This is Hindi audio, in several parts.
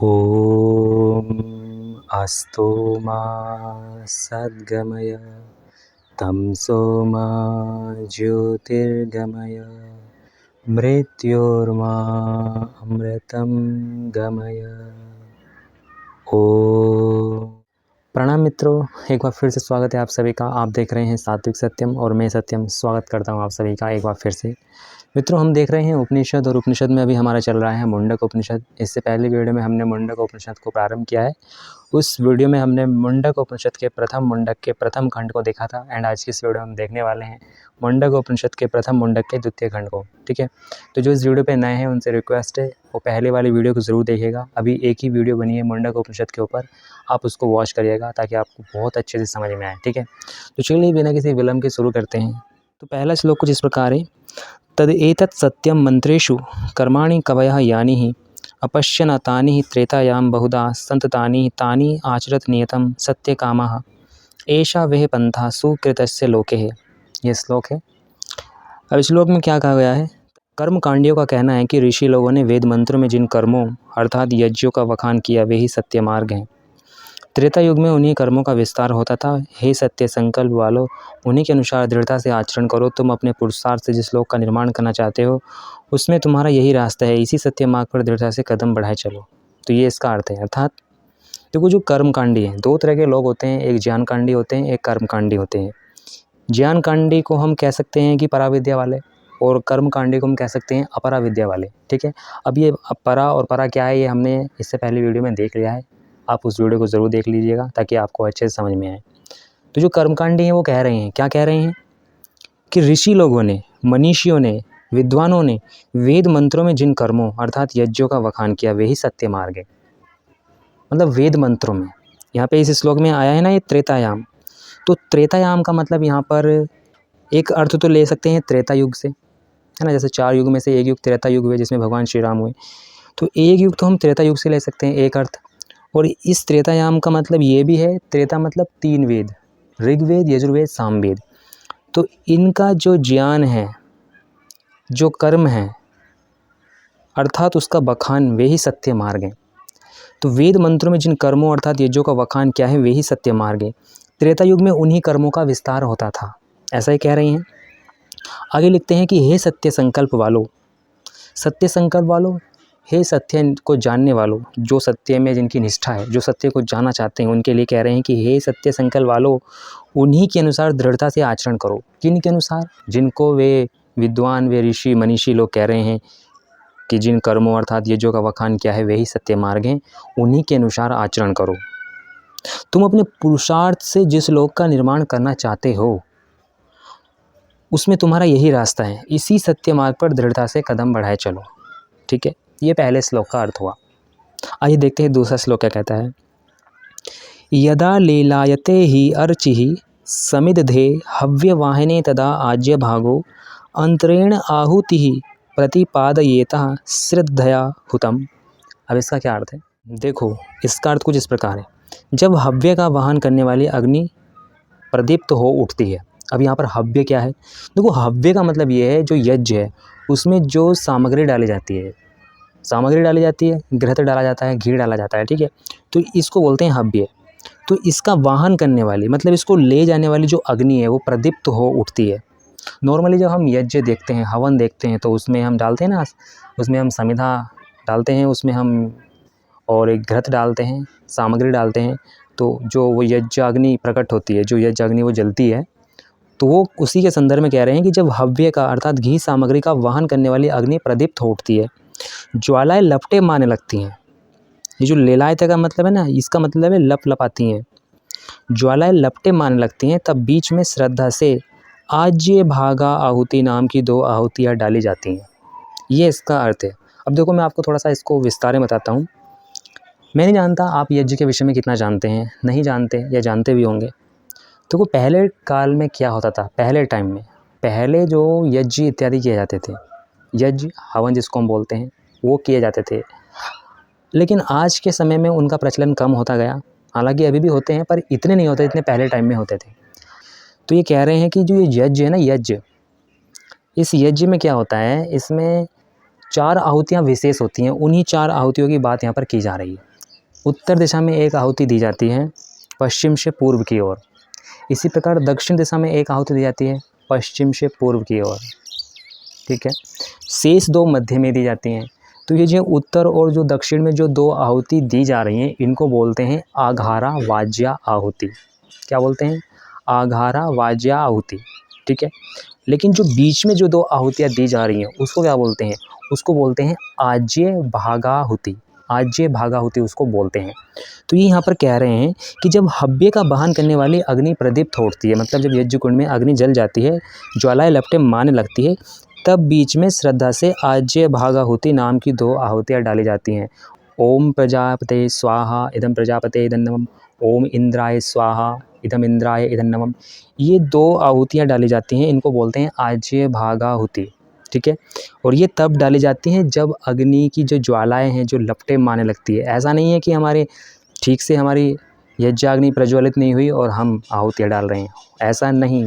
ॐ अस्तु मा सद्गमय तमसो मा ज्योतिर्गमय मृत्योर्मा अमृतं गमय। ओम। प्रणाम मित्रों, एक बार फिर से स्वागत है आप सभी का। आप देख रहे हैं सात्विक सत्यम और मैं सत्यम स्वागत करता हूं आप सभी का एक बार फिर से। मित्रों, हम देख रहे हैं उपनिषद और उपनिषद में अभी हमारा चल रहा है मुंडक उपनिषद। इससे पहले वीडियो में हमने मुंडक उपनिषद को प्रारंभ किया है। उस वीडियो में हमने मुंडक उपनिषद के प्रथम मुंडक के प्रथम खंड को देखा था एंड आज की इस वीडियो में हम देखने वाले हैं मुंडक उपनिषद के प्रथम मुंडक के द्वितीय खंड को। ठीक है, तो जो इस वीडियो पे नए हैं उनसे रिक्वेस्ट है वो पहले वाली वीडियो को ज़रूर देखिएगा। अभी एक ही वीडियो बनी है मुंडक उपनिषद के ऊपर, आप उसको वॉच करिएगा ताकि आपको बहुत अच्छे से समझ में आए। ठीक है, तो चलिए बिना किसी विलम्ब के शुरू करते हैं। तो पहला श्लोक कुछ इस प्रकार है। तद एतत् सत्यम मंत्रेषु कर्माणि कवयः यानि हि अपश्यन् तानि हि त्रेतायां बहुधा संततानि तानि आचरत नियतं सत्यकामः एषा वह पंथा सुकृतस्य लोके है। ये श्लोक है। अब इस श्लोक में क्या कहा गया है? कर्म कांडियों का कहना है कि ऋषि लोगों ने वेद मंत्रों में जिन कर्मों अर्थात यज्ञों का वखान किया वे ही सत्य मार्ग हैं। त्रेता युग में उन्हीं कर्मों का विस्तार होता था। हे सत्य संकल्प वालों, उन्हीं के अनुसार दृढ़ता से आचरण करो। तुम अपने पुरुषार्थ से जिस लोक का निर्माण करना चाहते हो उसमें तुम्हारा यही रास्ता है। इसी सत्य मार्ग पर दृढ़ता से कदम बढ़ाए चलो। तो ये इसका अर्थ है। अर्थात देखो, जो कर्मकांडी हैं, दो तरह के लोग होते हैं, एक ज्ञानकांडी होते हैं, एक कर्मकांडी होते हैं। ज्ञानकांडी को हम कह सकते हैं कि पराविद्या वाले, और कर्मकांडी को हम कह सकते हैं अपरा विद्या वाले। ठीक है, अब ये परा और परा क्या है ये हमने इससे पहले वीडियो में देख लिया है। आप उस वीडियो को ज़रूर देख लीजिएगा ताकि आपको अच्छे से समझ में आए। तो जो कर्मकांडी हैं वो कह रहे हैं, क्या कह रहे हैं कि ऋषि लोगों ने, मनीषियों ने, विद्वानों ने वेद मंत्रों में जिन कर्मों अर्थात यज्ञों का वखान किया वे ही सत्य मार्ग है। मतलब वेद मंत्रों में, यहाँ पे इस श्लोक में आया है ना ये त्रेतायाम, तो त्रेतायाम का मतलब यहाँ पर एक अर्थ तो ले सकते हैं त्रेता युग से, है ना। जैसे 4 युग में से एक युग त्रेता युग हुए जिसमें भगवान श्री राम हुए, तो एक युग तो हम त्रेता युग से ले सकते हैं एक अर्थ। और इस त्रेतायाम का मतलब ये भी है, त्रेता मतलब 3 वेद, ऋग्वेद, यजुर्वेद, सामवेद। तो इनका जो ज्ञान है, जो कर्म है अर्थात उसका बखान वे ही सत्य मार्ग है। तो वेद मंत्रों में जिन कर्मों अर्थात यज्ञों का वखान क्या है वे ही सत्य मार्ग है। त्रेता युग में उन्हीं कर्मों का विस्तार होता था, ऐसा ही कह रही हैं। आगे लिखते हैं कि हे सत्य संकल्प वालों, सत्य संकल्प वालों, हे सत्य को जानने वालों, जो सत्य में जिनकी निष्ठा है, जो सत्य को जानना चाहते हैं, उनके लिए कह रहे हैं कि हे सत्य संकल्प वालों, उन्हीं के अनुसार दृढ़ता से आचरण करो। किन के अनुसार? जिनको वे विद्वान, वे ऋषि मनीषी लोग कह रहे हैं कि जिन कर्मों अर्थात ये जो का वखान किया है वही सत्य मार्ग हैं, उन्हीं के अनुसार आचरण करो। तुम अपने पुरुषार्थ से जिस लोक का निर्माण करना चाहते हो उसमें तुम्हारा यही रास्ता है। इसी सत्य मार्ग पर दृढ़ता से कदम बढ़ाए चलो। ठीक है, ये पहले श्लोक का अर्थ हुआ। आइए देखते हैं दूसरा श्लोक क्या कहता है। यदा लीलायते ही अर्चिहि समिदधे हव्यवाहिने तदा आज्य भागो अंतरेण आहुति प्रतिपादयेतः श्रद्धया हुतम। अब इसका क्या अर्थ है? देखो, इसका अर्थ कुछ इस प्रकार है। जब हव्य का वाहन करने वाली अग्नि प्रदीप्त हो उठती है। अब यहाँ पर हव्य क्या है? देखो, हव्य का मतलब ये है जो यज्ञ है उसमें जो सामग्री डाली जाती है, सामग्री डाली जाती है, घृत डाला जाता है, घी डाला जाता है। ठीक है, तो इसको बोलते हैं हव्य। तो इसका वाहन करने वाली मतलब इसको ले जाने वाली जो अग्नि है वो प्रदीप्त हो उठती है। नॉर्मली जब हम यज्ञ देखते हैं, हवन देखते हैं, तो उसमें हम डालते हैं ना, उसमें हम समिधा डालते हैं, उसमें हम और एक घृत डालते हैं, सामग्री डालते हैं, तो जो वो यज्ञ अग्नि प्रकट होती है, जो यज्ञ अग्नि वो जलती है, तो वो उसी के संदर्भ में कह रहे हैं कि जब हव्य का अर्थात घी सामग्री का वाहन करने वाली अग्नि प्रदीप्त हो उठती है, ज्वालाएं लपटे मारने लगती हैं। ये जो लेलायत का मतलब है ना, इसका मतलब है लप लपाती हैं। ज्वालाएं लपटे मारने लगती हैं, तब बीच में श्रद्धा से आज्य भागा आहुति नाम की 2 आहुतियाँ डाली जाती हैं। ये इसका अर्थ है। अब देखो, मैं आपको थोड़ा सा इसको विस्तार में बताता हूँ। मैं नहीं जानता आप यज्ञ के विषय में कितना जानते हैं, नहीं जानते या जानते भी होंगे। देखो, पहले काल में क्या होता था, पहले टाइम में, पहले जो यज्ञ इत्यादि किए जाते थे, यज्ञ हवन जिसको हम बोलते हैं, वो किए जाते थे। लेकिन आज के समय में उनका प्रचलन कम होता गया। हालांकि अभी भी होते हैं पर इतने नहीं होते जितने पहले टाइम में होते थे। तो ये कह रहे हैं कि जो ये यज्ञ है ना, यज्ञ, इस यज्ञ में क्या होता है, इसमें 4 आहुतियाँ विशेष होती हैं। उन्हीं 4 आहुतियों की बात यहाँ पर की जा रही है। उत्तर दिशा में एक आहुति दी जाती है पश्चिम से पूर्व की ओर। इसी प्रकार दक्षिण दिशा में एक आहुति दी जाती है पश्चिम से पूर्व की ओर, ठीक है। शेष 2 मध्य में दी जाती हैं। तो ये जो उत्तर और जो दक्षिण में जो 2 आहुति दी जा रही हैं, इनको बोलते हैं आघारा वाज्या आहुति। क्या बोलते हैं? आघारा वाज्या आहुति, ठीक है। लेकिन जो बीच में जो 2 आहुतियाँ दी जा रही हैं, उसको क्या बोलते हैं? उसको बोलते हैं आज्य भागाहुति। आज्य भागाहुति उसको बोलते हैं। तो ये यहाँ पर कह रहे हैं कि जब हव्य का वाहन करने वाली अग्नि प्रदीप्त होती है, मतलब जब यज्ञ कुंड में अग्नि जल जाती है, ज्वालाएं लपटें मारने लगती है, तब बीच में श्रद्धा से आज्य भागाहुति नाम की 2 आहुतियाँ डाली जाती हैं। ओम प्रजापते स्वाहा इदम प्रजापते इदं नमः, ओम इंद्राय स्वाहा इदम इंद्राय इदं नमः। ये 2 आहुतियाँ डाली जाती हैं, इनको बोलते हैं आज्य भागाहुति, ठीक है। और ये तब डाली जाती हैं जब अग्नि की जो ज्वालाएं हैं जो लपटें मारने लगती है। ऐसा नहीं है कि हमारे ठीक से हमारी यज्ञाग्नि प्रज्वलित नहीं हुई और हम आहुतियाँ डाल रहे हैं, ऐसा नहीं।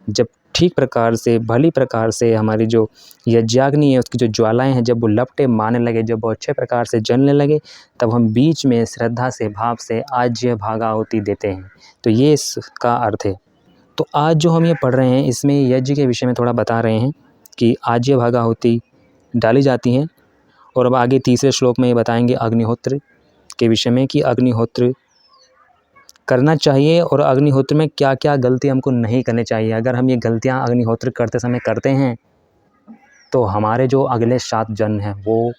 जब ठीक प्रकार से भली प्रकार से हमारी जो यज्ञाग्नि है उसकी जो ज्वालाएं हैं जब वो लपटें मारने लगे, जब वो अच्छे प्रकार से जलने लगे, तब हम बीच में श्रद्धा से भाव से आज्य भागाहुति देते हैं। तो ये इसका अर्थ है। तो आज जो हम ये पढ़ रहे हैं इसमें यज्ञ के विषय में थोड़ा बता रहे हैं कि आज्य भागाहुति डाली जाती हैं। और अब आगे तीसरे श्लोक में ये बताएंगे अग्निहोत्र के विषय में कि अग्निहोत्र करना चाहिए और अग्निहोत्र में क्या क्या गलती हमको नहीं करनी चाहिए। अगर हम ये गलतियाँ अग्निहोत्र करते समय करते हैं तो हमारे जो अगले 7 जन्म हैं वो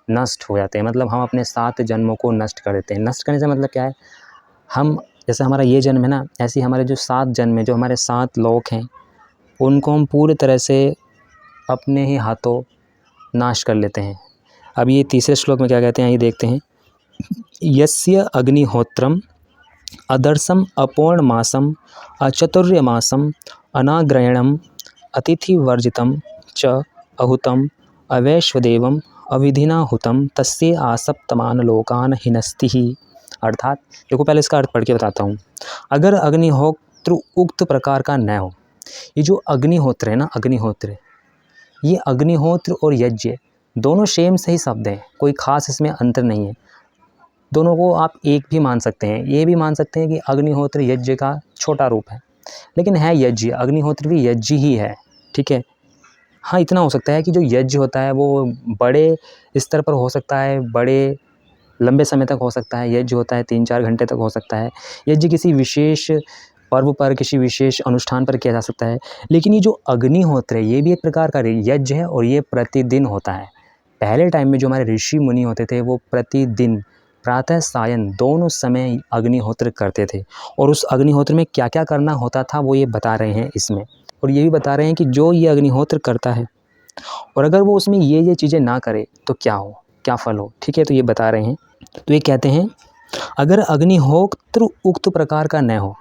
नष्ट हो जाते हैं। मतलब हम अपने 7 जन्मों को नष्ट कर देते हैं। नष्ट करने से मतलब क्या है? हम जैसे हमारा ये जन्म है ना, ऐसे ही हमारे जो 7 जन्म है, जो हमारे 7 लोक हैं, उनको हम पूरी तरह से अपने ही हाथों नाश कर लेते हैं। अब ये तीसरे श्लोक में क्या कहते हैं ये देखते हैं। यस्य अग्निहोत्रम अदर्शम अपूर्णमासम अचतुर्यमासम अनाग्रहणम अतिथिवर्जितम च अहुतम अवैश्वदेवम अविधिना हुतम तस्य आसप्तमान लोकान हिनस्ति ही। अर्थात देखो, पहले इसका अर्थ पढ़ के बताता हूँ। अगर अग्निहोत्र उक्त प्रकार का न हो, ये जो अग्निहोत्र है ना, अग्निहोत्र, ये अग्निहोत्र और यज्ञ दोनों सेम सही शब्द हैं, कोई खास इसमें अंतर नहीं है। दोनों को आप एक भी मान सकते हैं। ये भी मान सकते हैं कि अग्निहोत्र यज्ञ का छोटा रूप है, लेकिन है यज्ञ, अग्निहोत्र भी यज्ञ ही है, ठीक है। हाँ, इतना हो सकता है कि जो यज्ञ होता है वो बड़े स्तर पर हो सकता है, बड़े लंबे समय तक हो सकता है। यज्ञ होता है 3-4 घंटे तक हो सकता है। यज्ञ किसी विशेष पर्व पर, किसी विशेष अनुष्ठान पर किया जा सकता है। लेकिन ये जो अग्निहोत्र है ये भी एक प्रकार का यज्ञ है और ये प्रतिदिन होता है। पहले टाइम में जो हमारे ऋषि मुनि होते थे वो प्रतिदिन प्रातः सायं दोनों समय अग्निहोत्र करते थे। और उस अग्निहोत्र में क्या क्या करना होता था वो ये बता रहे हैं इसमें। और ये भी बता रहे हैं कि जो ये अग्निहोत्र करता है और अगर वो उसमें ये चीज़ें ना करे तो क्या हो, क्या फल हो, ठीक है। तो ये बता रहे हैं। तो ये कहते हैं अगर अग्निहोत्र उक्त प्रकार का न हो,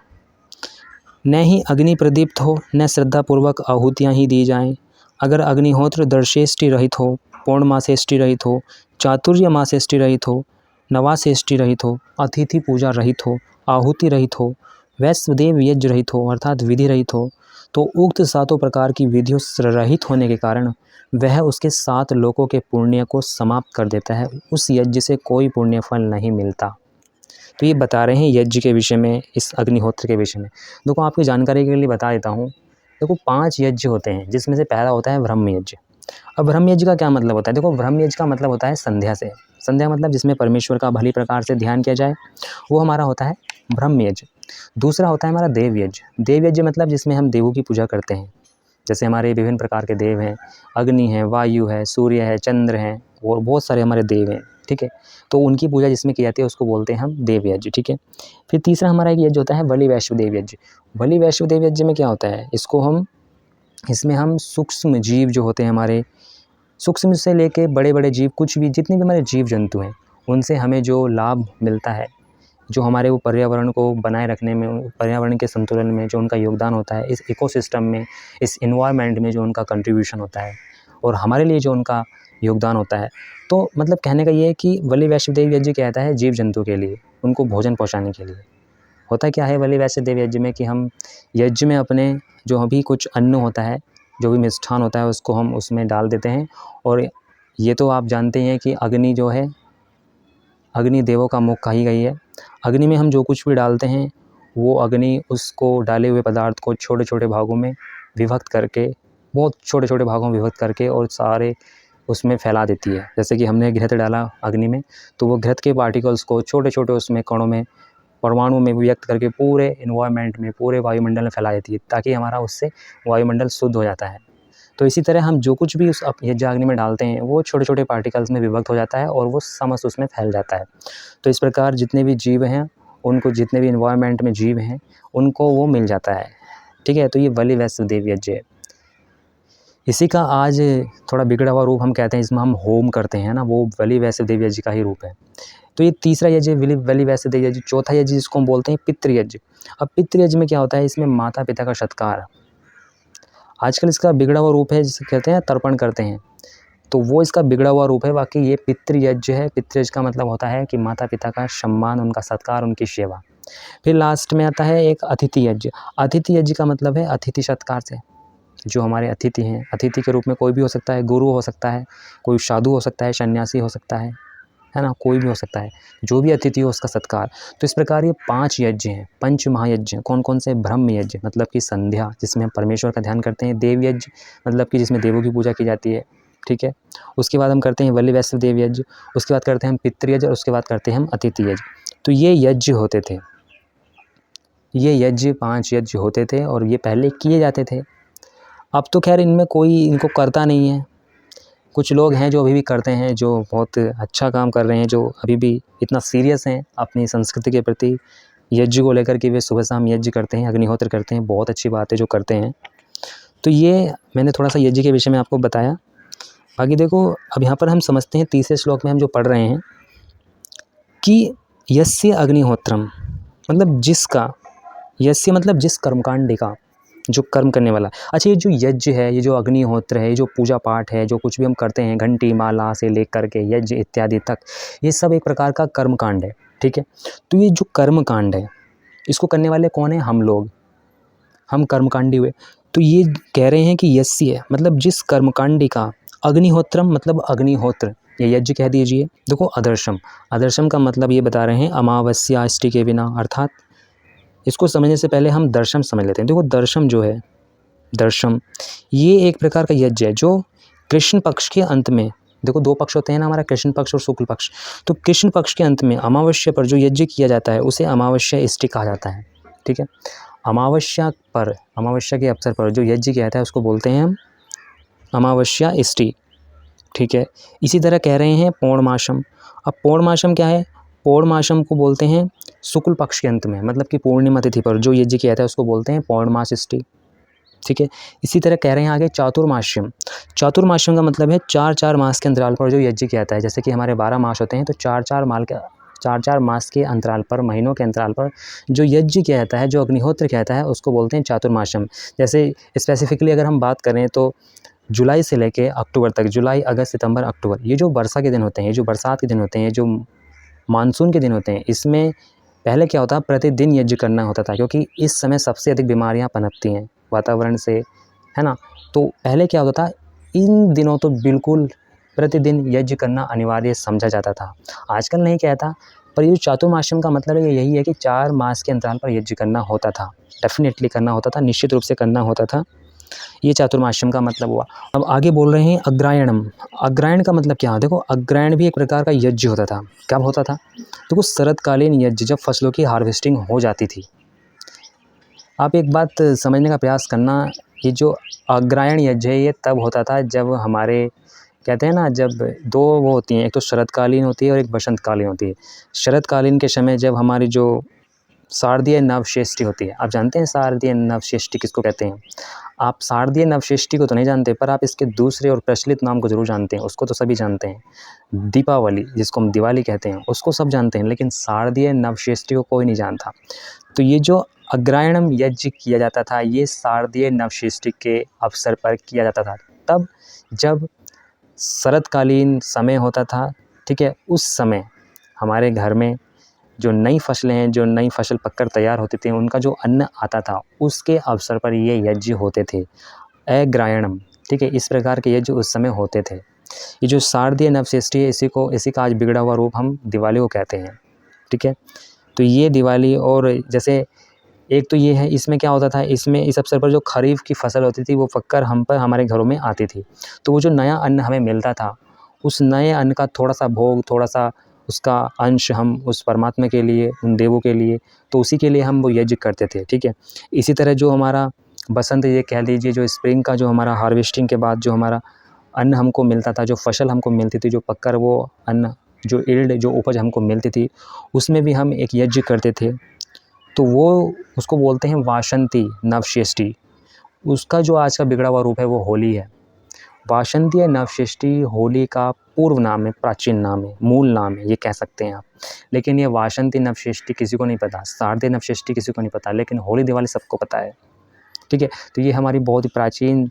न ही अग्नि प्रदीप्त हो, न श्रद्धापूर्वक आहुतियाँ ही दी जाएं, अगर अग्निहोत्र दर्शेष्टि रहित हो, पौर्णमासेष्टि रहित हो, चातुर्यमासेष्टि रहित हो, नवासेष्टि रहित हो, अतिथि पूजा रहित हो, आहुति रहित हो, वैश्वदेव यज्ञ रहित हो अर्थात विधि रहित हो, तो उक्त 7 प्रकार की विधियों से रहित होने के कारण वह उसके 7 लोकों के पुण्य को समाप्त कर देता है। उस यज्ञ से कोई पुण्य फल नहीं मिलता। तो ये बता रहे हैं यज्ञ के विषय में, इस अग्निहोत्र के विषय में। देखो, आपकी जानकारी के लिए बता देता हूँ। देखो, 5 यज्ञ होते हैं जिसमें से पहला होता है ब्रह्म यज्ञ। अब ब्रह्म यज्ञ का क्या मतलब होता है? देखो, ब्रह्म यज्ञ का मतलब होता है संध्या से। संध्या मतलब जिसमें परमेश्वर का भली प्रकार से ध्यान किया जाए, वो हमारा होता है ब्रह्म यज्ञ। दूसरा होता है हमारा देव यज्ञ। देव यज्ञ मतलब जिसमें हम देवों की पूजा करते हैं। जैसे हमारे विभिन्न प्रकार के देव हैं, अग्नि है, वायु है, सूर्य है, चंद्र हैं और बहुत सारे हमारे देव हैं, ठीक है। तो उनकी पूजा जिसमें की जाती है उसको बोलते हैं हम देव यज्ञ, ठीक है। फिर तीसरा हमारा एक यज्ञ होता है बलि वैश्वदेव यज्ञ। बलि वैश्वदेव यज्ञ में क्या होता है? इसमें हम सूक्ष्म जीव जो होते हैं हमारे, सूक्ष्म से लेके बड़े बड़े जीव, कुछ भी जितने भी हमारे जीव जंतु हैं, उनसे हमें जो लाभ मिलता है, जो हमारे वो पर्यावरण को बनाए रखने में, पर्यावरण के संतुलन में जो उनका योगदान होता है, इस इकोसिस्टम में, इस इन्वायरमेंट में जो उनका कंट्रीब्यूशन होता है और हमारे लिए जो उनका योगदान होता है, तो मतलब कहने का ये है कि बलि वैश्वदेव यज्ञ कहता है जीव जंतु के लिए, उनको भोजन पहुँचाने के लिए। होता क्या है बलि वैश्वदेव यज्ञ में कि हम यज्ञ में अपने जो भी कुछ अन्न होता है, जो भी मिष्ठान होता है, उसको हम उसमें डाल देते हैं। और ये तो आप जानते हैं कि अग्नि जो है अग्नि देवों का मुख कही गई है। अग्नि में हम जो कुछ भी डालते हैं वो अग्नि उसको डाले हुए पदार्थ को छोटे छोटे भागों में विभक्त करके, बहुत छोटे छोटे भागों में विभक्त करके और सारे उसमें फैला देती है। जैसे कि हमने घृत डाला अग्नि में, तो वो घृत के पार्टिकल्स को छोटे छोटे उसमें कणों में, परमाणु में व्यक्त करके पूरे इन्वायरमेंट में, पूरे वायुमंडल में फैला देती है, ताकि हमारा उससे वायुमंडल शुद्ध हो जाता है। तो इसी तरह हम जो कुछ भी उस यज्ञ अग्नि में डालते हैं वो छोटे छोटे पार्टिकल्स में विभक्त हो जाता है और वो समस्त उसमें फैल जाता है। तो इस प्रकार जितने भी जीव हैं उनको, जितने भी इन्वायरमेंट में जीव हैं उनको वो मिल जाता है। ठीक है, तो ये बलि वैश्व देव यज्ञ है। इसी का आज थोड़ा बिगड़ा हुआ रूप हम कहते हैं, इसमें हम होम करते हैं ना, वो बलि वैश्व देव यज्ञ का ही रूप है। तो ये तीसरा यज्ञ बलि वैश्व देव यज्ञ। चौथा यज्ञ जिसको हम बोलते हैं पितृयज्ञ। अब पितृयज्ञ में क्या होता है, इसमें माता पिता का सत्कार। आजकल इसका बिगड़ा हुआ रूप है जिसे कहते हैं तर्पण करते हैं, तो वो इसका बिगड़ा हुआ रूप है। बाकी ये पितृयज्ञ है। पितृयज्ञ का मतलब होता है कि माता पिता का सम्मान, उनका सत्कार, उनकी सेवा। फिर लास्ट में आता है एक अतिथि यज्ञ। अतिथि यज्ञ का मतलब है अतिथि सत्कार से। जो हमारे अतिथि हैं, अतिथि के रूप में कोई भी हो सकता है, गुरु हो सकता है, कोई साधु हो सकता है, सन्यासी हो सकता है ना, कोई भी हो सकता है, जो भी अतिथि हो उसका सत्कार। तो इस प्रकार ये 5 यज्ञ हैं, पंच महायज्ञ। कौन कौन से? ब्रह्म यज्ञ मतलब कि संध्या, जिसमें हम परमेश्वर का ध्यान करते हैं। देव यज्ञ मतलब कि जिसमें देवों की पूजा की जाती है। ठीक है, उसके बाद हम करते हैं बलि वैश्व देव यज्ञ, उसके बाद करते हैं हम पितृयज्ञ और उसके बाद करते हैं हम अतिथि यज्ञ। तो ये यज्ञ होते थे, ये यज्ञ 5 यज्ञ होते थे और ये पहले किए जाते थे। अब तो खैर इनमें कोई इनको करता नहीं है। कुछ लोग हैं जो अभी भी करते हैं, जो बहुत अच्छा काम कर रहे हैं, जो अभी भी इतना सीरियस हैं अपनी संस्कृति के प्रति, यज्ञ को लेकर के वे सुबह शाम यज्ञ करते हैं, अग्निहोत्र करते हैं। बहुत अच्छी बात है जो करते हैं। तो ये मैंने थोड़ा सा यज्ञ के विषय में आपको बताया। बाकी देखो, अब यहाँ पर हम समझते हैं तीसरे श्लोक में हम जो पढ़ रहे हैं कि यस्य अग्निहोत्रम मतलब जिसका, यस्य मतलब जिस कर्मकांडी का, जो कर्म करने वाला। अच्छा, ये जो यज्ञ है, ये जो अग्निहोत्र है, ये जो पूजा पाठ है, जो कुछ भी हम करते हैं, घंटी माला से लेकर के यज्ञ इत्यादि तक, ये सब एक प्रकार का कर्मकांड है। ठीक है, तो ये जो कर्मकांड है इसको करने वाले कौन है? हम लोग, हम कर्मकांडी हुए। तो ये कह रहे हैं कि यस्य मतलब जिस कर्मकांडी का, अग्निहोत्रम मतलब अग्निहोत्र, ये यज्ञ कह दीजिए। देखो अदर्शम, अदर्शम का मतलब ये बता रहे हैं अमावस्या अष्टि के बिना, अर्थात इसको समझने से पहले हम दर्शम समझ लेते हैं। देखो दर्शम जो है, दर्शम ये एक प्रकार का यज्ञ है जो कृष्ण पक्ष के अंत में, देखो 2 पक्ष होते हैं ना हमारा, कृष्ण पक्ष और शुक्ल पक्ष। तो कृष्ण पक्ष के अंत में अमावस्या पर जो यज्ञ किया जाता है उसे अमावस्या अष्टि कहा जाता है। ठीक है, अमावस्या पर, अमावस्या के अवसर पर जो यज्ञ किया जाता है उसको बोलते हैं हम अमावस्या अष्टि। ठीक है, इसी तरह कह रहे हैं पौर्णमासम। अब पौर्णमासम क्या है? पौर्णमासम को बोलते हैं शुक्ल पक्ष के अंत में, मतलब कि पूर्णिमा तिथि पर जो यज्ञ किया जाता है उसको बोलते हैं पौर्णमास अष्टि। ठीक है, इसी तरह कह रहे हैं आगे चातुर्मास्यम। चातुर्मास्यम का मतलब है 4-4 मास के अंतराल पर जो यज्ञ किया जाता है। जैसे कि हमारे 12 मास होते हैं, तो 4-4 मास के अंतराल पर, महीनों के अंतराल पर जो यज्ञ किया जाता है, जो अग्निहोत्र किया जाता है उसको बोलते हैं चातुर्मास्यम। जैसे स्पेसिफिकली अगर हम बात करें तो जुलाई से लेके अक्टूबर तक, जुलाई अगस्त सितंबर अक्टूबर, ये जो वर्षा के दिन होते हैं, ये जो बरसात के दिन होते हैं, जो मानसून के दिन होते हैं, इसमें पहले क्या होता है, प्रतिदिन यज्ञ करना होता था, क्योंकि इस समय सबसे अधिक बीमारियां पनपती हैं वातावरण से, है ना। तो पहले क्या होता था, इन दिनों तो बिल्कुल प्रतिदिन यज्ञ करना अनिवार्य समझा जाता था। आजकल नहीं कहता, पर ये चातुर्मास्यम का मतलब है यही है कि 4 मास के अंतराल पर यज्ञ करना होता था, डेफिनेटली करना होता था, निश्चित रूप से करना होता था। ये चातुर्मास्यम का मतलब हुआ। अब आगे बोल रहे हैं अग्रायणम। अग्रायण का मतलब क्या है? देखो अग्रायण भी एक प्रकार का यज्ञ होता था। कब होता था? देखो शरतकालीन यज्ञ, जब फसलों की हार्वेस्टिंग हो जाती थी। आप एक बात समझने का प्रयास करना, ये जो अग्रायण यज्ञ है ये तब होता था जब हमारे, कहते हैं ना, जब 2 वो होती हैं, एक तो शरतकालीन होती है और एक बसंतकालीन होती है। शरतकालीन के समय जब हमारी जो शारदीय नवषष्ठी होती है, आप जानते हैं शारदीय नवषष्ठी किसको कहते हैं? आप शारदीय नवषष्ठी को तो नहीं जानते, पर आप इसके दूसरे और प्रचलित नाम को ज़रूर जानते हैं। उसको तो सभी जानते हैं, दीपावली, जिसको हम दिवाली कहते हैं, उसको सब जानते हैं, लेकिन शारदीय नवषष्ठी को कोई नहीं जानता। तो ये जो अग्रायणम यज्ञ किया जाता था, ये शारदीय नवषष्ठी के अवसर पर किया जाता था, तब जब शरतकालीन समय होता था। ठीक है, उस समय हमारे घर में जो नई फसलें हैं, जो नई फसल पककर तैयार होते थे, उनका जो अन्न आता था, उसके अवसर पर ये यज्ञ होते थे, अग्रायणम। ठीक है, इस प्रकार के यज्ञ उस समय होते थे। ये जो शारदीय नवषष्ठी है इसी का आज बिगड़ा हुआ रूप हम दिवाली को कहते हैं। ठीक है, तो ये दिवाली, और जैसे एक तो ये है, इसमें क्या होता था, इसमें इस अवसर पर जो खरीफ की फसल होती थी वो पककर हम पर हमारे घरों में आती थी। तो वो जो नया अन्न हमें मिलता था, उस नए अन्न का थोड़ा सा भोग, थोड़ा सा उसका अंश हम उस परमात्मा के लिए, उन देवों के लिए, तो उसी के लिए हम वो यज्ञ करते थे। ठीक है, इसी तरह जो हमारा बसंत, ये कह लीजिए जो स्प्रिंग का जो हमारा हार्वेस्टिंग के बाद जो हमारा अन्न हमको मिलता था, जो फसल हमको मिलती थी, जो पककर वो अन्न, जो ईल्ड, जो उपज हमको मिलती थी, उसमें भी हम एक यज्ञ करते थे। तो वो उसको बोलते हैं वासंती नवषष्ठी। उसका जो आज का बिगड़ा हुआ रूप है वो होली है। वासंती या नवषष्ठी होली का पूर्व नाम है, प्राचीन नाम है, मूल नाम है, ये कह सकते हैं आप। लेकिन ये वासंती नवषष्ठी किसी को नहीं पता, शारदीय नवषष्ठी किसी को नहीं पता, लेकिन होली दिवाली सबको पता है। ठीक है, तो ये हमारी बहुत ही प्राचीन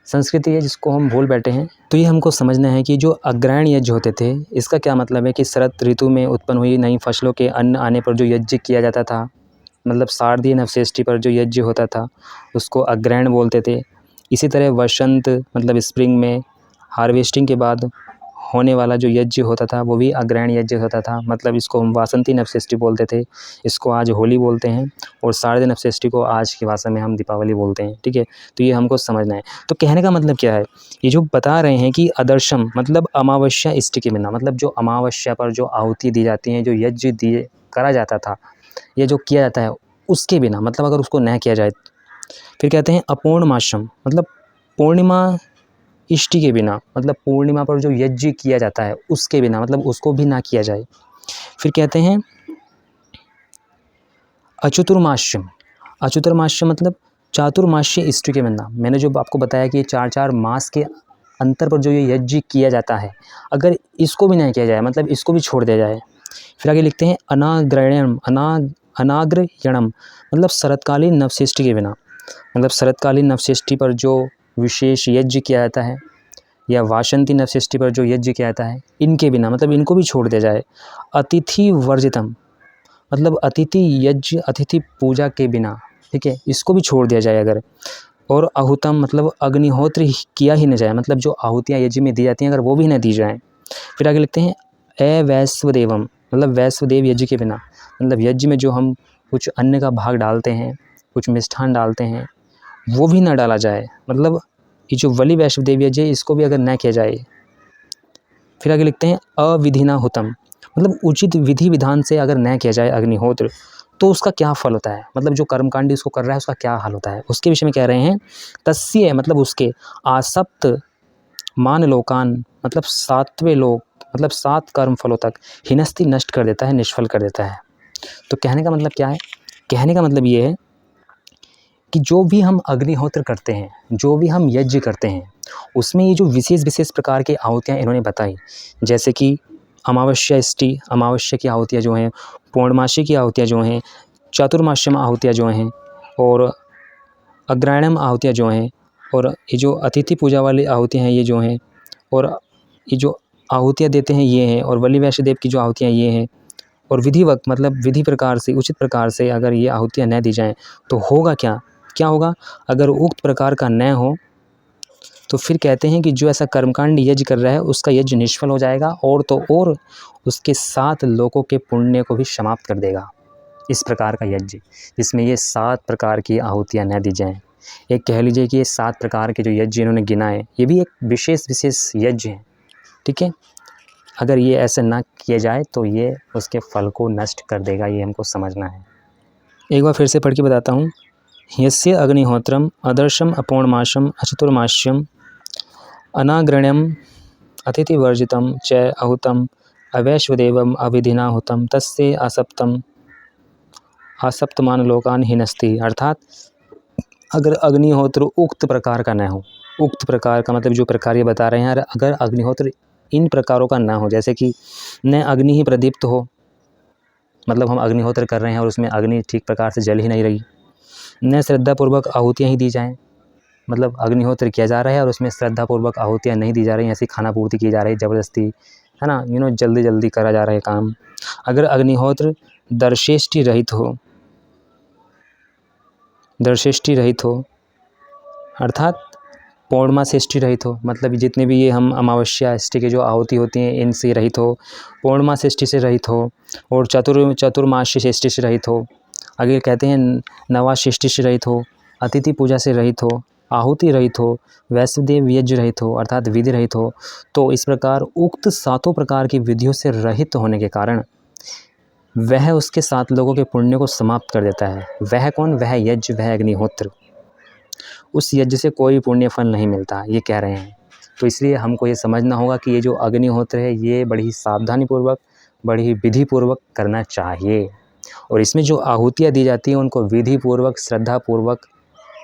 संस्कृति है जिसको हम भूल बैठे हैं। तो ये हमको समझना है कि जो अग्रहण यज्ञ होते थे, इसका क्या मतलब है कि शरद ऋतु में उत्पन्न हुई नई फसलों के अन्न आने पर जो यज्ञ किया जाता था, मतलब शारदीय नवषष्ठी पर जो यज्ञ होता था उसको अग्रहण बोलते थे। इसी तरह वसंत मतलब स्प्रिंग में हार्वेस्टिंग के बाद होने वाला जो यज्ञ होता था वो भी अग्रहण यज्ञ होता था, मतलब इसको हम वासंती नवषष्ठी बोलते थे, इसको आज होली बोलते हैं, और शारदीय नवषष्ठी को आज की भाषा में हम दीपावली बोलते हैं। ठीक है, तो ये हमको समझना है। तो कहने का मतलब क्या है, ये जो बता रहे हैं कि अदर्शम मतलब अमावस्या इष्टि के बिना, मतलब जो अमावस्या पर जो आहुति दी जाती हैं, जो यज्ञ दिए करा जाता था, ये जो किया जाता है उसके बिना, मतलब अगर उसको न किया जाए। फिर कहते हैं अपूर्णमास्यम मतलब पूर्णिमा इष्टि के बिना, मतलब पूर्णिमा पर जो यज्ञ किया जाता है उसके बिना, मतलब उसको भी ना किया जाए। फिर कहते हैं अचतुर्मास्यम। अचतुर्मास्यम मतलब चातुर्मास्य इष्टि के बिना। मैंने जो आपको बताया कि 4-4 मास के अंतर पर जो ये यज्ञ किया जाता है, अगर इसको भी नहीं किया जाए, मतलब इसको भी छोड़ दिया जाए। फिर आगे लिखते हैं अनाग्रहण्यम अनाग्रहणम मतलब शरतकालीन नवषष्ठी के बिना, मतलब शरतकालीन नवषष्ठी पर जो विशेष यज्ञ किया जाता है, या वासंती नवषष्ठी पर जो यज्ञ किया जाता है, इनके बिना, मतलब इनको भी छोड़ दिया जाए। अतिथि वर्जितम मतलब अतिथि यज्ञ, अतिथि पूजा के बिना। ठीक है, इसको भी छोड़ दिया जाए अगर। और आहुतम मतलब अग्निहोत्र किया ही न जाए, मतलब जो आहुतियाँ यज्ञ में दी जाती हैं अगर वो भी न दी जाएँ। फिर आगे लिखते हैं अवैश्वदेवम मतलब वैश्वदेव यज्ञ के बिना, मतलब यज्ञ में जो हम कुछ अन्न का भाग डालते हैं, कुछ मिष्ठान डालते हैं, वो भी ना डाला जाए, मतलब ये जो बलि वैष्णदेव यज्ञ है इसको भी अगर न किया जाए। फिर आगे लिखते हैं अविधिना हुतम मतलब उचित विधि विधान से अगर न किया जाए अग्निहोत्र, तो उसका क्या फल होता है, मतलब जो कर्मकांडी उसको कर रहा है उसका क्या हाल होता है, उसके विषय में कह रहे हैं। तस्य मतलब उसके आसप्त मान लोकान मतलब 7वें लोक, मतलब 7 कर्म फलों तक हिनस्ती नष्ट कर देता है, निष्फल कर देता है। तो कहने का मतलब क्या है, कहने का मतलब ये है कि जो भी हम अग्निहोत्र करते हैं, जो भी हम यज्ञ करते हैं, उसमें ये जो विशेष विशेष प्रकार की आहुतियाँ इन्होंने बताई, जैसे कि अमावस्या इष्टि, अमावस्या की आहुतियाँ जो हैं, पूर्णमासी की आहुतियाँ जो हैं, चातुर्मास्यम आहुतियाँ जो हैं, और अग्रहणम आहुतियाँ जो हैं, और ये जो अतिथि पूजा वाली आहुतियाँ हैं ये जो हैं, और ये जो आहुतियाँ देते हैं ये हैं, और बलि वैष्णदेव की जो आहुतियाँ ये हैं, और विधिवत मतलब विधि प्रकार से, उचित प्रकार से अगर ये आहुतियाँ न दी जाएँ तो होगा क्या, क्या होगा, अगर उक्त प्रकार का न हो तो फिर कहते हैं कि जो ऐसा कर्मकांड यज्ञ कर रहा है उसका यज्ञ निष्फल हो जाएगा, और तो और उसके 7 लोकों के पुण्य को भी समाप्त कर देगा। इस प्रकार का यज्ञ जिसमें ये 7 प्रकार की आहुतियाँ न दी जाएँ। एक कह लीजिए कि ये 7 प्रकार के जो यज्ञ इन्होंने गिनाए ये भी एक विशेष विशेष यज्ञ हैं। ठीक है, अगर ये ऐसे ना किया जाए तो ये उसके फल को नष्ट कर देगा, ये हमको समझना है। एक बार फिर से पढ़ के बताता हूँ। यस्य अग्निहोत्रम अदर्शम अपूर्णमासम अचतुर्मास्यम अनाग्रण्यम अतिथिवर्जितम च अहुतम अवैश्वदेवम अविधिनाहुतम तस्य आसप्तमान लोकान हिनस्ति। अर्थात अगर अग्निहोत्र उक्त प्रकार का न हो, उक्त प्रकार का मतलब जो प्रकार ये बता रहे हैं, अगर अग्निहोत्र इन प्रकारों का ना हो, जैसे कि न अग्नि ही प्रदीप्त हो, मतलब हम अग्निहोत्र कर रहे हैं और उसमें अग्नि ठीक प्रकार से जल ही नहीं रही, न श्रद्धापूर्वक आहुतियाँ ही दी जाएँ, मतलब अग्निहोत्र किया जा रहा है और उसमें श्रद्धापूर्वक आहुतियाँ नहीं दी जा रही, ऐसी खाना पूर्ति की जा रही है ज़बरदस्ती, है ना, जल्दी जल्दी करा जा रहा है काम। अगर अग्निहोत्र दर्शेष्टि रहित हो, दर्शेष्टि रहित हो, अर्थात पौर्णमास रहित हो, मतलब जितने भी ये हम अमावस्या षष्ठी की जो आहुति होती हैं इनसे रहित हो, पौर्णमास षष्ठी से रहित हो, और चतुर्मास षष्ठी से रहित हो। आगे कहते हैं नवा षष्ठी से रहित हो, अतिथि पूजा से रहित हो, आहुति रहित हो, वैष्णदेव यज्ञ रहित हो अर्थात विधि रहित हो। तो इस प्रकार उक्त 7 प्रकार की विधियों से रहित होने के कारण वह उसके 7 लोगों के पुण्य को समाप्त कर देता है। वह कौन? वह यज्ञ, वह अग्निहोत्र। उस यज्ञ से कोई पुण्य फल नहीं मिलता, ये कह रहे हैं। तो इसलिए हमको ये समझना होगा कि ये जो अग्निहोत्र है ये बड़ी ही सावधानीपूर्वक, बड़ी ही विधिपूर्वक करना चाहिए। और इसमें जो आहुतियाँ दी जाती हैं उनको विधिपूर्वक, श्रद्धापूर्वक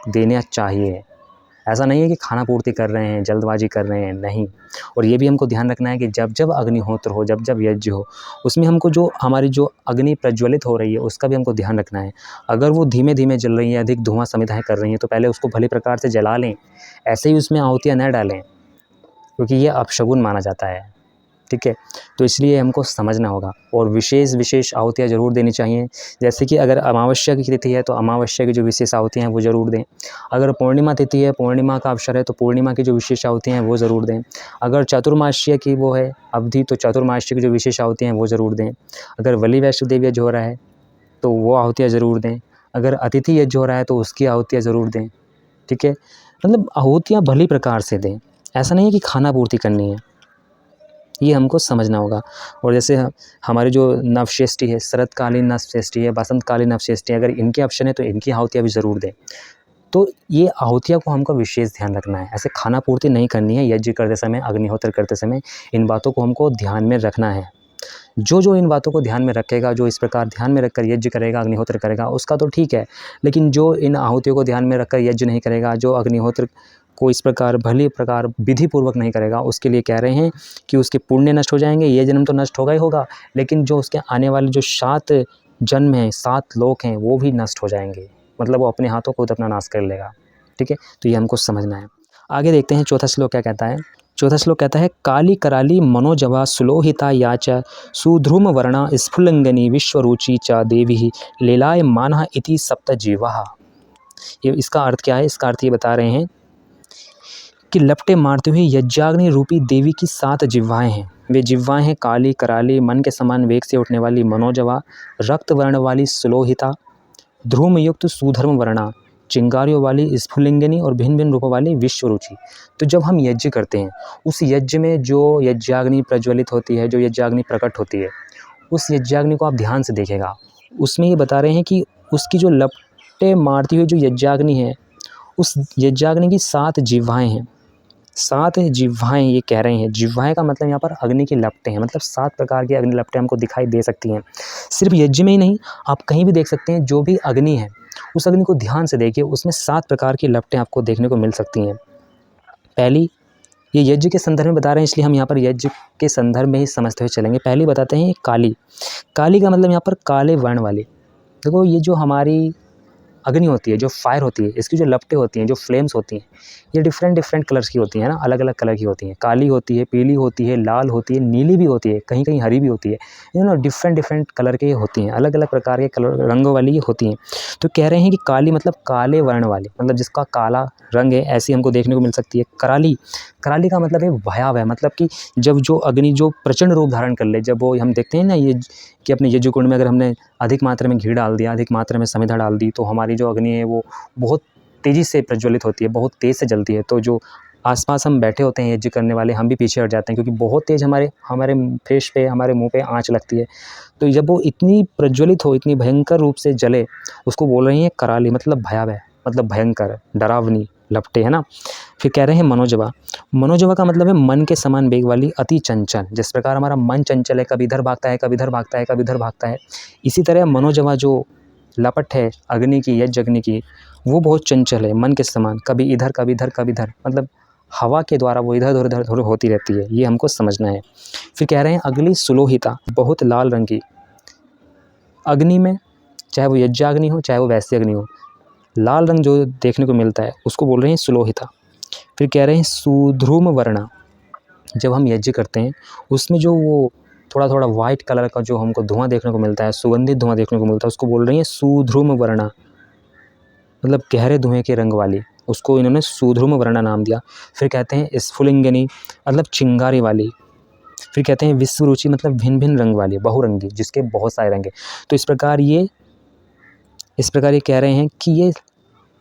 देना चाहिए। ऐसा नहीं है कि खाना पूर्ति कर रहे हैं, जल्दबाजी कर रहे हैं, नहीं। और ये भी हमको ध्यान रखना है कि जब जब अग्निहोत्र हो, जब जब यज्ञ हो, उसमें हमको जो हमारी जो अग्नि प्रज्वलित हो रही है उसका भी हमको ध्यान रखना है। अगर वो धीमे धीमे जल रही है, अधिक धुआं समिधाएँ कर रही हैं, तो पहले उसको भली प्रकार से जला लें। ऐसे ही उसमें आहुतियाँ न डालें, क्योंकि ये अपशगुन माना जाता है, ठीक है। तो इसलिए हमको समझना होगा। और विशेष आहुतियाँ ज़रूर देनी चाहिए। जैसे कि अगर अमावस्या की तिथि है तो अमावस्या की जो विशेष आहुतियाँ हैं वो ज़रूर दें। अगर पूर्णिमा तिथि है, पूर्णिमा का अवसर है, तो पूर्णिमा की जो विशेष आहुतियाँ हैं वो ज़रूर दें। अगर चतुर्मास्य की वो है अवधि, तो चतुर्मास्य की जो विशेष आहुतियाँ हैं वो ज़रूर दें। अगर बलि वैष्णोदेव यज्ञ हो रहा है तो वो आहुतियाँ ज़रूर दें। अगर अतिथि यज्ञ हो रहा है तो उसकी आहुतियाँ ज़रूर दें, ठीक है। मतलब आहुतियाँ भली प्रकार से दें, ऐसा नहीं है कि खाना पूर्ति करनी है, ये हमको समझना होगा। और जैसे हमारी जो नवषष्ठी है, शरतकालीन नवषष्ठी है, बसंतकालीन नवषष्ठी है, अगर इनके ऑप्शन है तो इनकी आहुतियाँ भी ज़रूर दें। तो ये आहुतियाँ को हमको विशेष ध्यान रखना है। ऐसे खाना पूर्ति नहीं करनी है यज्ञ करते समय, अग्निहोत्र करते समय। इन बातों को हमको ध्यान में रखना है। जो इन बातों को ध्यान में रखेगा, जो इस प्रकार ध्यान में रखकर यज्ञ करेगा, अग्निहोत्र करेगा, उसका तो ठीक है। लेकिन जो इन आहुतियों को ध्यान में रखकर यज्ञ नहीं करेगा, जो अग्निहोत्र को इस प्रकार भली प्रकार विधिपूर्वक नहीं करेगा, उसके लिए कह रहे हैं कि उसके पुण्य नष्ट हो जाएंगे। ये जन्म तो नष्ट होगा ही होगा, लेकिन जो उसके आने वाले जो 7 जन्म हैं, 7 लोक हैं, वो भी नष्ट हो जाएंगे। मतलब वो अपने हाथों खुद अपना नाश कर लेगा, ठीक है। तो ये हमको समझना है। आगे देखते हैं चौथा श्लोक क्या कहता है। चौथा श्लोक कहता है, काली कराली मनोजवा सुलोहिता याच सुध्रुम वर्णा स्फुलिंगनी विश्वरुचि च देवी लीलाय मानः इति सप्त जीवा। ये इसका अर्थ क्या है? इसका अर्थ ये बता रहे हैं कि लपटे मारते हुए यज्ञाग्नि रूपी देवी की 7 जिह्वाएं हैं। वे जिह्वाएं हैं काली कराली, मन के समान वेग से उठने वाली मनोजवा, रक्त वर्ण वाली सुलोहिता, ध्रुम युक्त सुधर्म वर्णा, चिंगारियों वाली स्फुलिंगिनी और भिन्न भिन्न रूपों वाली विश्वरुचि। तो जब हम यज्ञ करते हैं, उस यज्ञ में जो यज्ञाग्नि प्रज्वलित होती है, जो यज्ञाग्नि प्रकट होती है, उस यज्ञाग्नि को आप ध्यान से देखेगा। उसमें ये बता रहे हैं कि उसकी जो लपटे मारती हुई जो यज्ञाग्नि है, उस यज्ञाग्नि की 7 जिह्वाएं हैं। 7 जिह्वाएं ये कह रहे हैं। जिह्वाएं का मतलब यहाँ पर अग्नि की लपटें हैं, मतलब 7 प्रकार की अग्नि लपटें हमको दिखाई दे सकती हैं। सिर्फ यज्ञ में ही नहीं, आप कहीं भी देख सकते हैं। जो भी अग्नि है, उस अग्नि को ध्यान से देखिए, उसमें 7 प्रकार की लपटें आपको देखने को मिल सकती हैं। पहली, ये यज्ञ के संदर्भ में बता रहे हैं, इसलिए हम यहाँ पर यज्ञ के संदर्भ में ही समझते हुए चलेंगे। पहली बताते हैं काली। काली का मतलब यहाँ पर काले वर्ण वाली। देखो, ये जो हमारी अग्नि होती है, जो फायर होती है, इसकी जो लपटें होती हैं, जो फ्लेम्स होती हैं, ये डिफरेंट कलर्स की होती हैं ना, अलग अलग कलर की होती हैं। काली होती है, पीली होती है, लाल होती है, नीली भी होती है, कहीं कहीं हरी भी होती है। डिफरेंट कलर के होती हैं, अलग अलग प्रकार के कलर रंगों वाली ये होती हैं। तो कह रहे हैं कि काली मतलब काले वर्ण वाली, मतलब जिसका काला रंग है, ऐसी हमको देखने को मिल सकती है। कराली, कराली का मतलब है भयावह, मतलब कि जब जो अग्नि जो प्रचंड रूप धारण कर ले, जब वो हम देखते हैं ना ये कि अपने यज्ञ कुंड में अगर हमने अधिक मात्रा में घी डाल दिया, अधिक मात्रा में समिधा डाल दी, तो हमारी जो अग्नि है वो बहुत तेज़ी से प्रज्वलित होती है, बहुत तेज़ से जलती है। तो जो आसपास हम बैठे होते हैं यज्ञ करने वाले, हम भी पीछे हट जाते हैं, क्योंकि बहुत तेज़ हमारे फेस पे, हमारे मुंह पे आँच लगती है। तो जब वो इतनी प्रज्वलित हो, इतनी भयंकर रूप से जले, उसको बोल रही हैं कराली, मतलब भयावह, मतलब भयंकर, डरावनी लपटे, है ना। फिर कह रहे हैं मनोजवा। मनोजवा का मतलब है मन के समान वेग वाली, अति चंचल। जिस प्रकार हमारा मन चंचल है, कभी इधर भागता है, कभी इधर भागता है, कभी इधर भागता है, इसी तरह मनोजवा जो लपट है अग्नि की, यज्ञ अग्नि की, वो बहुत चंचल है, मन के समान, कभी इधर कभी इधर कभी इधर, मतलब हवा के द्वारा वो इधर उधर होती रहती है। ये हमको समझना है। फिर कह रहे हैं अगली सुलोहिता, बहुत लाल रंग की। अग्नि में, चाहे वो यज्ञाग्नि हो, चाहे वो वैश्य अग्नि हो, लाल रंग जो देखने को मिलता है उसको बोल रहे हैं सुलोहिता। फिर कह रहे हैं सुध्रुम वर्णा। जब हम यज्ञ करते हैं, उसमें जो वो थोड़ा थोड़ा वाइट कलर का जो हमको धुआं देखने को मिलता है, सुगंधित धुआं देखने को मिलता है, उसको बोल रही हैं सुध्रुम वर्णा, मतलब गहरे धुएं के रंग वाली। उसको इन्होंने सुध्रुम वर्ण नाम दिया। फिर कहते हैं स्फुलिंगिनी मतलब चिंगारी वाली। फिर कहते हैं विश्वरुचि मतलब भिन्न भिन्न रंग वाली, बहुरंगी, जिसके बहुत सारे रंग हैं। तो इस प्रकार ये कह रहे हैं कि ये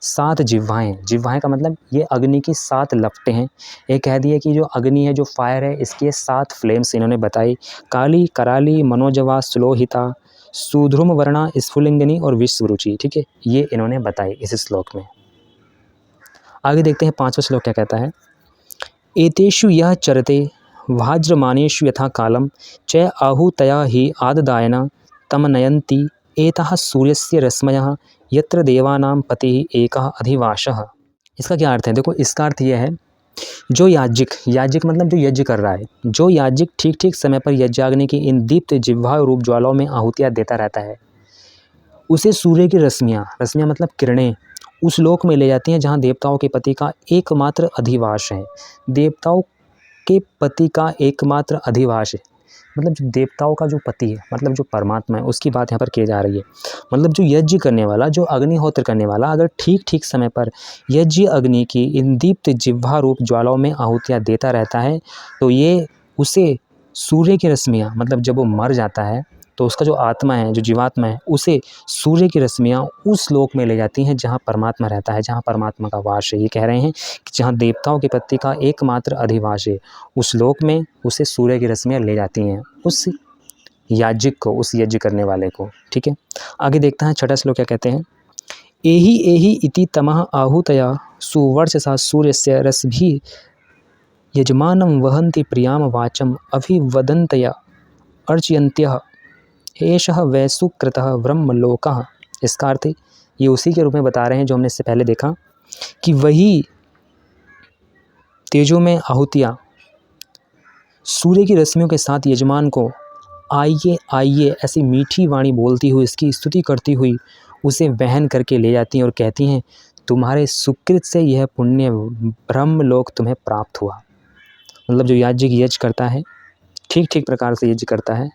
7 जिह्वाएँ का मतलब ये अग्नि की 7 लपटें हैं। ये कह दिए कि जो अग्नि है, जो फायर है, इसकी 7 फ्लेम्स इन्होंने बताई, काली, कराली, मनोजवा, सुलोहिता, सुध्रुम वर्णा, स्फुलिंगिनी और विश्वरुचि। ठीक है, ये इन्होंने बताई इस श्लोक में। आगे देखते हैं 5वां श्लोक क्या कहता है। एतेषु यः चरते वज्रमानेषु यथा कालम च आहूतया हि आददायना तमनयन्ति एतः सूर्यस्य रश्मयः यत्र देवानां पतिः एकः अधिवासः। इसका क्या अर्थ है? देखो, इसका अर्थ यह है, जो याज्ञिक मतलब जो यज्ञ कर रहा है, जो याज्ञिक ठीक ठीक समय पर यज्ञाग्नि की इन दीप्त जिह्वा रूप ज्वालाओं में आहुतियाँ देता रहता है, उसे सूर्य की रश्मियाँ मतलब किरणें उस लोक में ले जाती हैं जहाँ देवताओं के पति का एकमात्र अधिवास है। देवताओं के पति का एकमात्र अधिवास है मतलब जो देवताओं का जो पति है, मतलब जो परमात्मा है, उसकी बात यहाँ पर की जा रही है। मतलब जो यज्ञ करने वाला, जो अग्निहोत्र करने वाला, अगर ठीक ठीक समय पर यज्ञ अग्नि की इन दीप्त जिह्वा रूप ज्वालाओं में आहुतियाँ देता रहता है, तो ये उसे सूर्य की रश्मियाँ मतलब जब वो मर जाता है तो उसका जो आत्मा है, जो जीवात्मा है, उसे सूर्य की रश्मियाँ उस लोक में ले जाती हैं जहाँ परमात्मा रहता है, जहाँ परमात्मा का वास है। ये कह रहे हैं कि जहाँ देवताओं के पति का एकमात्र अधिवास है, उस लोक में उसे सूर्य की रश्मियाँ ले जाती हैं, उस याज्ञिक को, उस यज्ञ करने वाले को। ठीक है, आगे देखते हैं 6वां श्लोक क्या कहते हैं। एहि एहि इति तमः आहूतया सुवर्चसा सूर्यस्य रश्मिभिः यजमानं वहन्ति प्रियां वाचं अभिवदन्तया अर्चयन्त्यः एषः वै सुकृतः ब्रह्मलोकः। इसका अर्थ ये उसी के रूप में बता रहे हैं जो हमने इससे पहले देखा कि वही तेजों में आहुतियाँ सूर्य की रश्मियों के साथ यजमान को आइए आइए ऐसी मीठी वाणी बोलती हुई, इसकी स्तुति करती हुई उसे वहन करके ले जाती हैं और कहती हैं, तुम्हारे सुकृत से यह पुण्य ब्रह्मलोक तुम्हें प्राप्त हुआ। मतलब जो याज्ञिक यज्ञ करता है, ठीक ठीक प्रकार से यज्ञ करता है,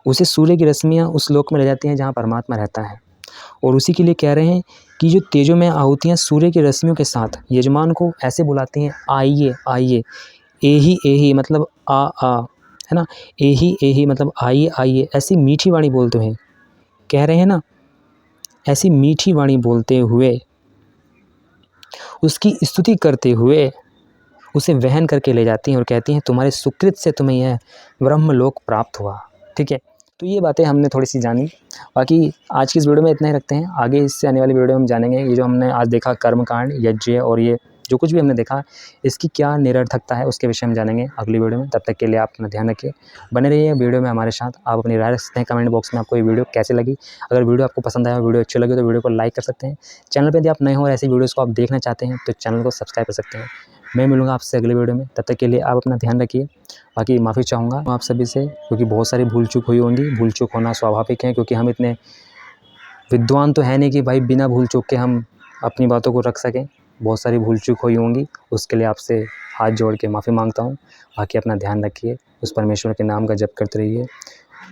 उसे सूर्य की रश्मियाँ उस लोक में ले जाती हैं जहाँ परमात्मा रहता है। और उसी के लिए कह रहे हैं कि जो तेजों में आहुतियाँ सूर्य की रश्मियों के साथ यजमान को ऐसे बुलाती हैं, आइए आइए। एही एही मतलब आ है ना, एही एही मतलब आइए आइए, ऐसी मीठी वाणी बोलते हैं, कह रहे हैं ना, ऐसी मीठी वाणी बोलते हुए उसकी स्तुति करते हुए उसे वहन करके ले जाती हैं और कहती हैं, तुम्हारे सुकृत से तुम्हें यह ब्रह्मलोक प्राप्त हुआ। ठीक है, तो ये बातें हमने थोड़ी सी जानी। बाकी आज की इस वीडियो में इतना ही रखते हैं। आगे इससे आने वाली वीडियो में हम जानेंगे ये जो हमने आज देखा कर्मकांड, यज्ञ और ये जो कुछ भी हमने देखा, इसकी क्या निरर्थकता है, उसके विषय में जानेंगे अगली वीडियो में। तब तक के लिए आप अपना ध्यान रखिए, बने रहिए वीडियो में हमारे साथ। आप अपनी राय रख सकते हैं कमेंट बॉक्स में, आपको ये वीडियो कैसे लगी। अगर वीडियो आपको पसंद आया, वीडियो अच्छी लगी तो वीडियो को लाइक कर सकते हैं। चैनल पर यदि आप नए हो और ऐसी वीडियोज़ को आप देखना चाहते हैं तो चैनल को सब्सक्राइब कर सकते हैं। मैं मिलूँगा आपसे अगले वीडियो में, तब तक के लिए आप अपना ध्यान रखिए। बाकी माफ़ी चाहूँगा आप सभी से, क्योंकि बहुत सारी भूल चूक हुई होंगी। भूल चूक होना स्वाभाविक है, क्योंकि हम इतने विद्वान तो है नहीं कि भाई बिना भूल चूक के हम अपनी बातों को रख सकें। बहुत सारी भूल चूक हुई होंगी, उसके लिए आपसे हाथ जोड़ के माफ़ी मांगता हूँ। बाकी अपना ध्यान रखिए, उस परमेश्वर के नाम का जप करते रहिए।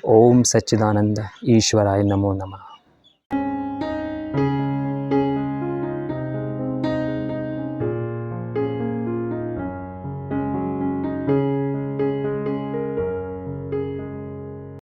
ओम सच्चिदानंद ईश्वराय नमो नमः।